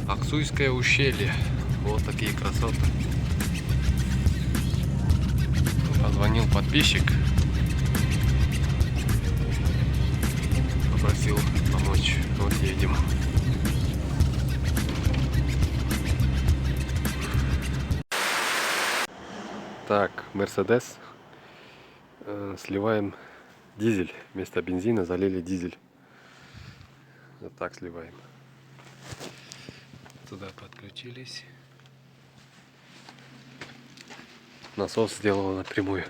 Аксуйское ущелье. Вот такие красоты. Позвонил подписчик. Попросил помочь. Вот едем. Так, Мерседес. Сливаем дизель. Вместо бензина залили дизель. Вот так сливаем. Туда подключились. Насос сделал напрямую.